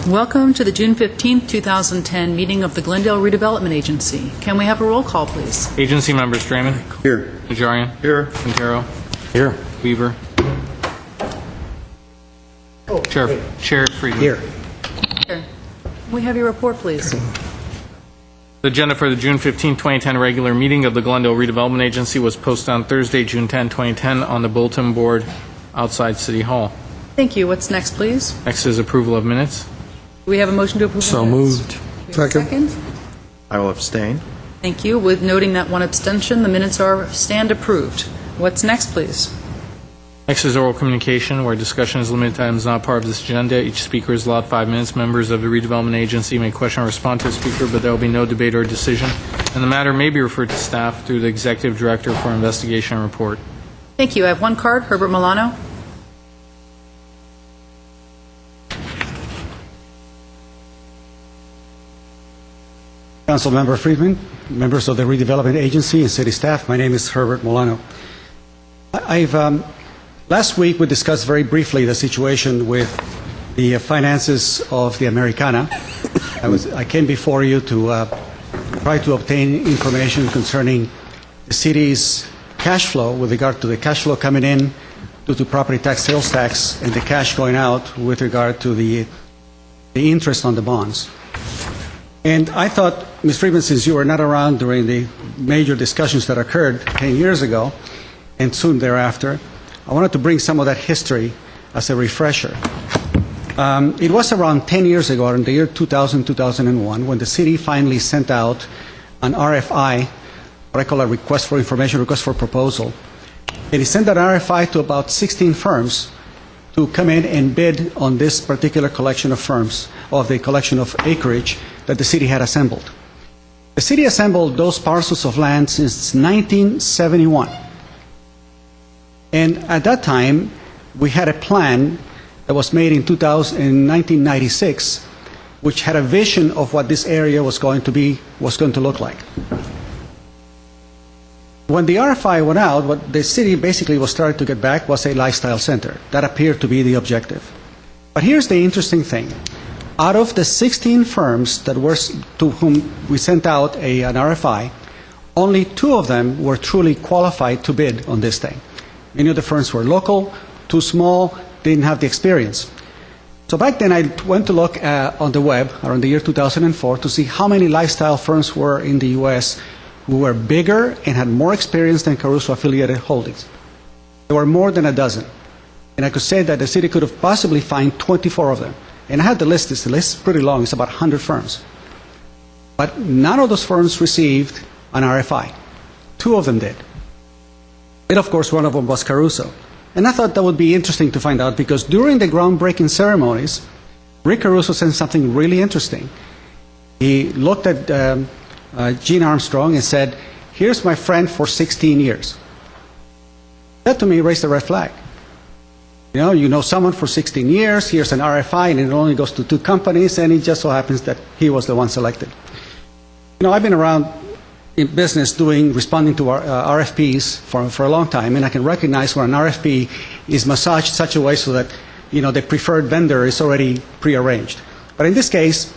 Welcome to the June 15, 2010 meeting of the Glendale Redevelopment Agency. Can we have a roll call, please? Agency members: Draymond. Here. Najarian. Here. Quintero. Here. Weaver. Chair Friedman. Here. Here. Can we have your report, please? The agenda for the June 15, 2010 regular meeting of the Glendale Redevelopment Agency was posted on Thursday, June 10, 2010 on the bulletin board outside City Hall. Thank you. What's next, please? Next is approval of minutes. Do we have a motion to approve? So the minutes? moved. Do we have a second. I will abstain. Thank you. With noting that one abstention, the minutes stand approved. What's next, please? Next is oral communication, where discussion is limited to items not part of this agenda. Each speaker is allowed 5 minutes. Members of the redevelopment agency may question or respond to a speaker, but there will be no debate or decision, and the matter may be referred to staff through the executive director for investigation and report. Thank you. I have one card. Herbert Milano. Councilmember Friedman, members of the Redevelopment Agency and city staff, my name is Herbert Milano. Last week we discussed very briefly the situation with the finances of the Americana. I came before you to try to obtain information concerning the city's cash flow with regard to the cash flow coming in due to property tax, sales tax, and the cash going out with regard to the interest on the bonds. And I thought, Ms. Friedman, since you were not around during the major discussions that occurred 10 years ago and soon thereafter, I wanted to bring some of that history as a refresher. It was around 10 years ago, in the year 2000, 2001, when the city finally sent out an RFI, what I call a request for information, request for proposal. And it sent that RFI to about 16 firms to come in and bid on this particular collection of firms, of the collection of acreage that the city had assembled. The city assembled those parcels of land since 1971. And at that time, we had a plan that was made in 1996, which had a vision of what this area was going to look like. When the RFI went out, what the city basically was starting to get back was a lifestyle center. That appeared to be the objective. But here's the interesting thing. Out of the 16 firms to whom we sent out an RFI, only 2 of them were truly qualified to bid on this thing. Many of the firms were local, too small, didn't have the experience. So back then I went to look on the web around the year 2004 to see how many lifestyle firms were in the U.S. who were bigger and had more experience than Caruso affiliated holdings. There were more than a dozen. And I could say that the city could have possibly found 24 of them. And I had the list. The list is pretty long. It's about 100 firms. But none of those firms received an RFI. 2 of them did. And of course, one of them was Caruso. And I thought that would be interesting to find out because during the groundbreaking ceremonies, Rick Caruso said something really interesting. He looked at Gene Armstrong and said, "Here's my friend for 16 years." That to me raised a red flag. You know someone for 16 years, here's an RFI, and it only goes to 2 companies, and it just so happens that he was the one selected. I've been around in business responding to RFPs for a long time, and I can recognize when an RFP is massaged such a way so that, the preferred vendor is already prearranged. But in this case,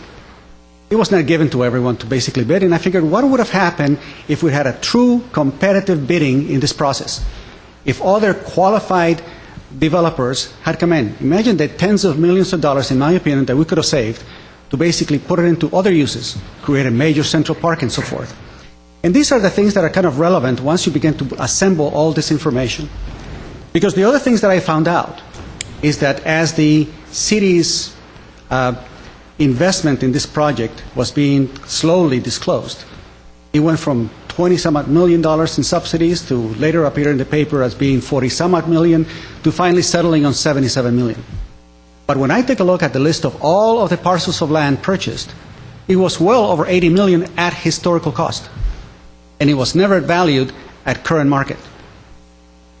it was not given to everyone to basically bid, and I figured what would have happened if we had a true competitive bidding in this process? If other qualified developers had come in. Imagine the tens of millions of dollars, in my opinion, that we could have saved to basically put it into other uses, create a major central park and so forth. And these are the things that are kind of relevant once you begin to assemble all this information. Because the other things that I found out is that as the city's investment in this project was being slowly disclosed, it went from $20-some-odd million in subsidies to later appear in the paper as being $40-some-odd million to finally settling on $77 million. But when I take a look at the list of all of the parcels of land purchased, it was well over $80 million at historical cost. And it was never valued at current market.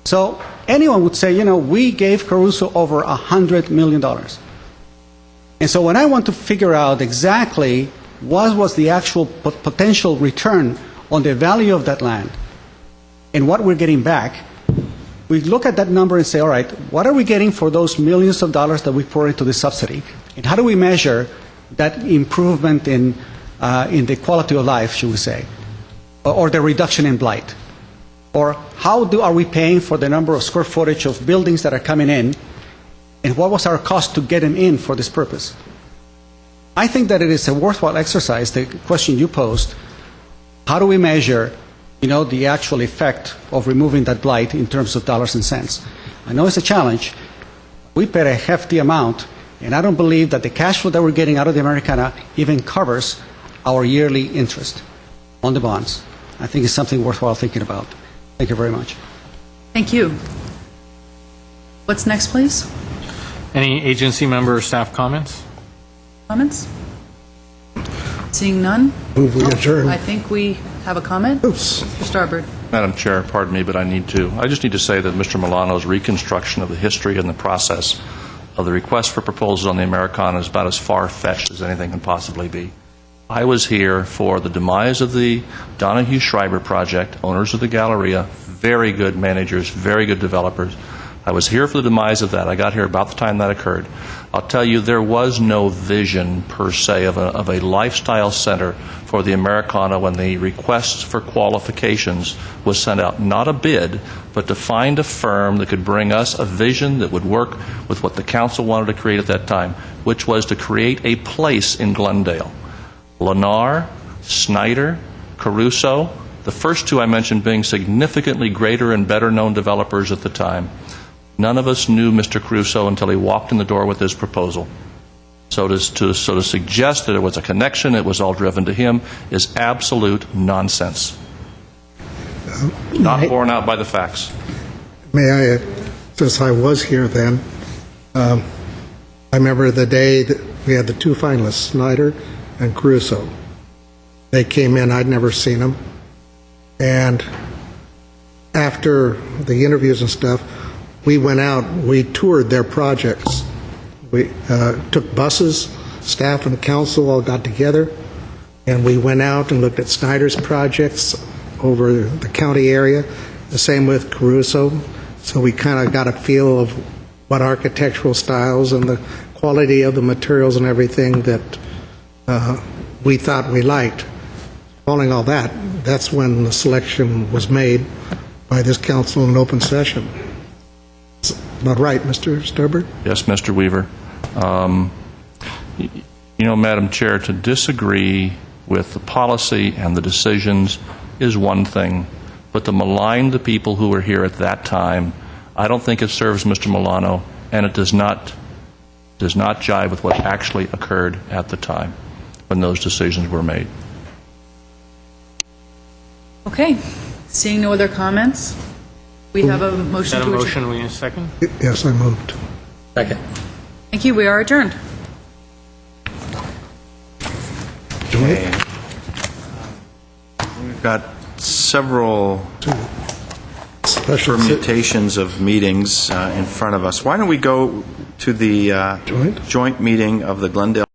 So anyone would say, we gave Caruso over $100 million. And so when I want to figure out exactly what was the actual potential return on the value of that land and what we're getting back, we look at that number and say, all right, what are we getting for those millions of dollars that we pour into this subsidy? And how do we measure that improvement in the quality of life, should we say, or the reduction in blight? Or are we paying for the number of square footage of buildings that are coming in, and what was our cost to get them in for this purpose? I think that it is a worthwhile exercise, the question you posed. How do we measure, the actual effect of removing that blight in terms of dollars and cents? I know it's a challenge. We paid a hefty amount, and I don't believe that the cash flow that we're getting out of the Americana even covers our yearly interest on the bonds. I think it's something worthwhile thinking about. Thank you very much. Thank you. What's next, please? Any agency member or staff comments? Comments? Seeing none? Move we adjourn. I think we have a comment. Oops. Mr. Starbird. Madam Chair, pardon me, but I just need to say that Mr. Milano's reconstruction of the history and the process of the request for proposals on the Americana is about as far-fetched as anything can possibly be. I was here for the demise of the Donahue Schreiber project, owners of the Galleria, very good managers, very good developers. I was here for the demise of that. I got here about the time that occurred. I'll tell you, there was no vision, per se, of a lifestyle center for the Americana when the requests for qualifications was sent out. Not a bid, but to find a firm that could bring us a vision that would work with what the council wanted to create at that time, which was to create a place in Glendale. Lennar, Snyder, Caruso, the first two I mentioned being significantly greater and better known developers at the time. None of us knew Mr. Caruso until he walked in the door with his proposal. So to suggest that there was a connection, it was all driven to him, is absolute nonsense. Not borne out by the facts. May I, since I was here then, I remember the day that we had the two finalists, Snyder and Caruso. They came in, I'd never seen them. And after the interviews and stuff, we went out, we toured their projects. We took buses, staff and council all got together, and we went out and looked at Snyder's projects over the county area, the same with Caruso. So we kind of got a feel of what architectural styles and the quality of the materials and everything that we thought we liked. Following all that, that's when the selection was made by this council in an open session. About right, Mr. Starbird? Yes, Mr. Weaver. Madam Chair, to disagree with the policy and the decisions is one thing, but to malign the people who were here at that time, I don't think it serves Mr. Milano, and it does not jive with what actually occurred at the time when those decisions were made. Okay. Seeing no other comments, we have a motion Is that to a adjourn. motion? We need a second? Yes, I moved. Second. Thank you. We are adjourned. We've got several Special permutations of meetings in front of us. Why don't we go to the Joint? joint meeting of the Glendale